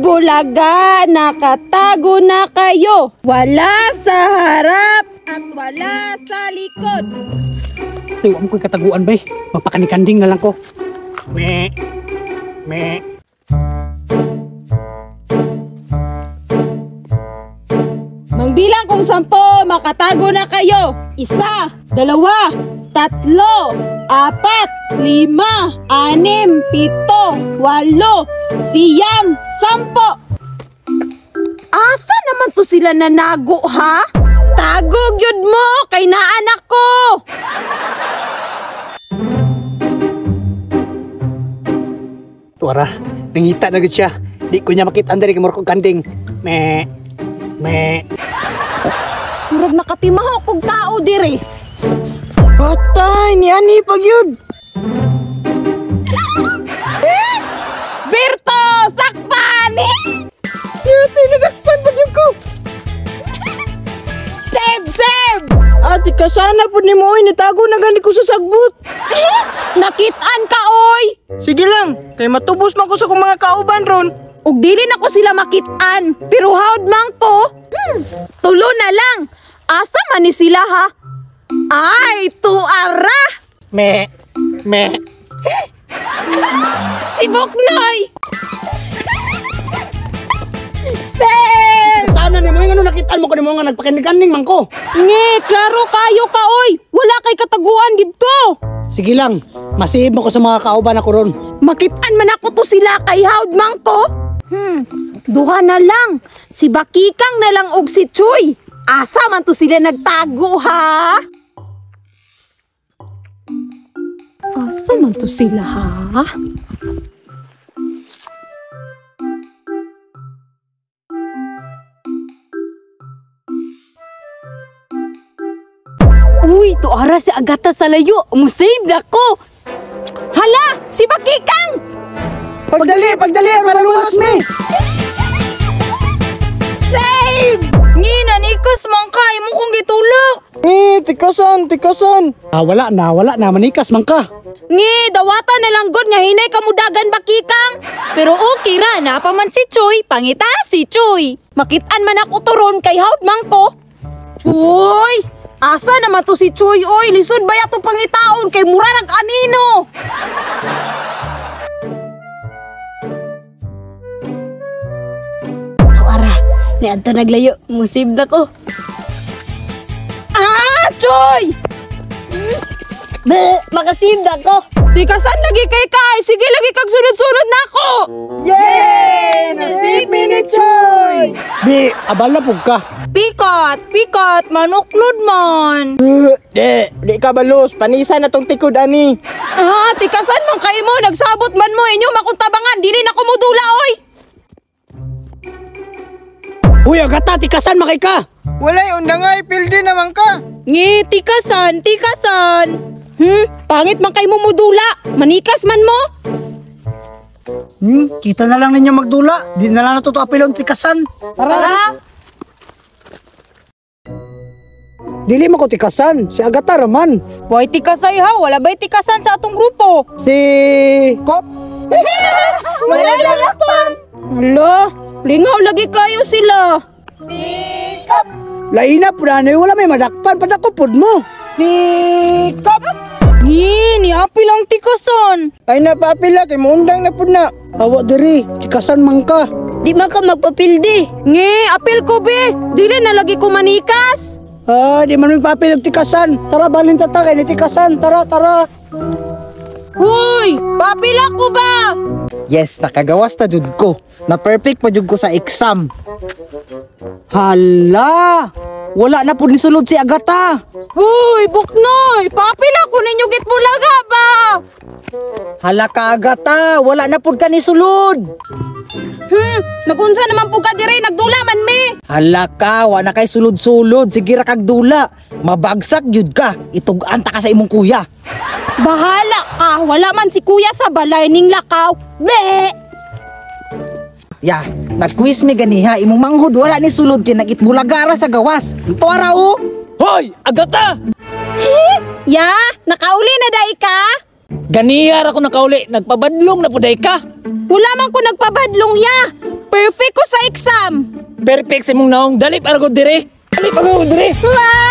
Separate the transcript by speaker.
Speaker 1: Bulaga, nakatago na kayo. Wala sa harap at wala sa likod.
Speaker 2: Tiwam ko'y kataguan ba? Magpakanikanding na lang ko. Me.
Speaker 1: Mangbilang kung 10, makatago na kayo. 1, 2, 3, 4, 5, 6, 7, 8, 9, 10. Asa naman to sila nanago, ha? Tagog yun mo, kay naanak ko.
Speaker 2: Tuwara, nangita na gud siya. Di ko niya makita dari kamor kong kanding. Me.
Speaker 1: Murag nakatimaho kong tao diri.
Speaker 3: Patay, ni ani pagyud.
Speaker 1: Berto, sakpan!
Speaker 3: Yati, nagakpan pagyud ko.
Speaker 1: Seb!
Speaker 3: Ate, kasana po ni mo, nitago na gani ko sa sagbot.
Speaker 1: Nakitaan ka, oy!
Speaker 3: Sige lang, kay matubos man ko sa kong mga kauban ron.
Speaker 1: Ug dili na ko sila makitaan, pero hawd man ko. Tulo na lang. Asa man ni sila, ha? Ay, tuara!
Speaker 2: Me.
Speaker 1: Si Boknoy! Seb!
Speaker 2: Sana ni mo yung nakitaan mo ko ni mo nga nagpakanikanding man ko.
Speaker 1: Nge, klaro kayo ka, oy! Wala kay kataguan dito!
Speaker 2: Sige lang, masihib mo ko sa mga kauban ako ron.
Speaker 1: Makitaan man ako to sila kay hawd man ko. Duha na lang. Si Bakikang na lang og si Chuy. Asa man to sila nagtago, ha? Asa man to sila, ha? Uy, tuara si Agata sa layo. Musave na ko. Hala, si Bakikang!
Speaker 3: Pagdali, maraluwas mi.
Speaker 1: Save! Ngina, nikos mong kay mo kong gitulak.
Speaker 3: Tikasan.
Speaker 2: Wala na, manikas man ka.
Speaker 1: Ngi, dawata na lang god nga hinay kamudagan Bakikang. Pero okay ra na pa man si Choy, pangita si Choy. Makitaan man ako turon kay hawd man ko. Choy! Asa naman to si Choy, oy? Lisod ba yato pangitaon kay mura nag-anino? Tuara, niadto naglayo, musib na ko. Choy! Makasib na ko. Di ka saan lagi kay Kai? Sige lagi kag sunod-sunod na ako.
Speaker 3: Yay! Nasib mi ni Choy!
Speaker 2: Di, abala pug ka.
Speaker 1: Pikat, manuklod man.
Speaker 3: Di ka balos, panisa na tong tikod ani.
Speaker 1: Tikasan man kayo mo, nagsabot man mo, inyo makuntabangan, dili na kumudula, oy.
Speaker 2: Uy, Agata, tikasan makay ka.
Speaker 3: Walay undangay, pildi naman ka.
Speaker 1: Ngi, tikasan. Pangit man kayo mo mudula, manikas man mo.
Speaker 2: Kita na lang ninyo magdula. Di na lang natuto apilon tikasan.
Speaker 1: Tara.
Speaker 2: Dili mo ko tikasan, si Agata raman.
Speaker 1: Boy, tikasay ha, wala ba'y tikasan sa atong grupo?
Speaker 2: Si Kop.
Speaker 1: Wala lalapan. Hala, lingaw lagi kayo sila.
Speaker 2: Laina po na, wala may madakpan, padakupod mo.
Speaker 3: Si Kop.
Speaker 1: Ngi, ni apil ang tikasan.
Speaker 3: Ay napapila, kay muundang na po na.
Speaker 2: Awa diri, tikasan man ka.
Speaker 1: Di man ka magpapildi. Ngi, apil ko be, dili na lagi ko manikas.
Speaker 2: Di man may papil ng tikasan. Tara, balin tatagay ni tikasan. Tara.
Speaker 1: Huy, papil ako ba?
Speaker 3: Yes, nakagawas ta jud ko. Na perfect pa jud ko sa exam.
Speaker 2: Hala! Wala na po ni sulod si Agata.
Speaker 1: Huy, Buknoy, papil ako ninyo gitbulaga ba?
Speaker 3: Hala ka Agata, wala na pud ka ni sulod.
Speaker 1: Nagunsa naman po ka dire, nagdula man me.
Speaker 3: Hala ka, wala kay sulod-sulod, sige ra kag dula. Mabagsak jud ka, itug-an ta ka sa imong kuya.
Speaker 1: Bahala ka, wala man si kuya sa balay ning lakaw. Be!
Speaker 3: Ya, nag-quiz mi ganiha, imong manghud wala ni sulod kay nagitbulagara sa gawas. Tuara o.
Speaker 2: Hoy, Agata!
Speaker 1: Ya, nakauli na day ka?
Speaker 2: Ganiyar ako nakauli, nagpabadlong na puday ka.
Speaker 1: Wala man ko nagpabadlong ya. Perfect ko sa exam.
Speaker 4: Perfect si mong naong. Dali para ko dire. Dali para ko dire.
Speaker 1: Wow!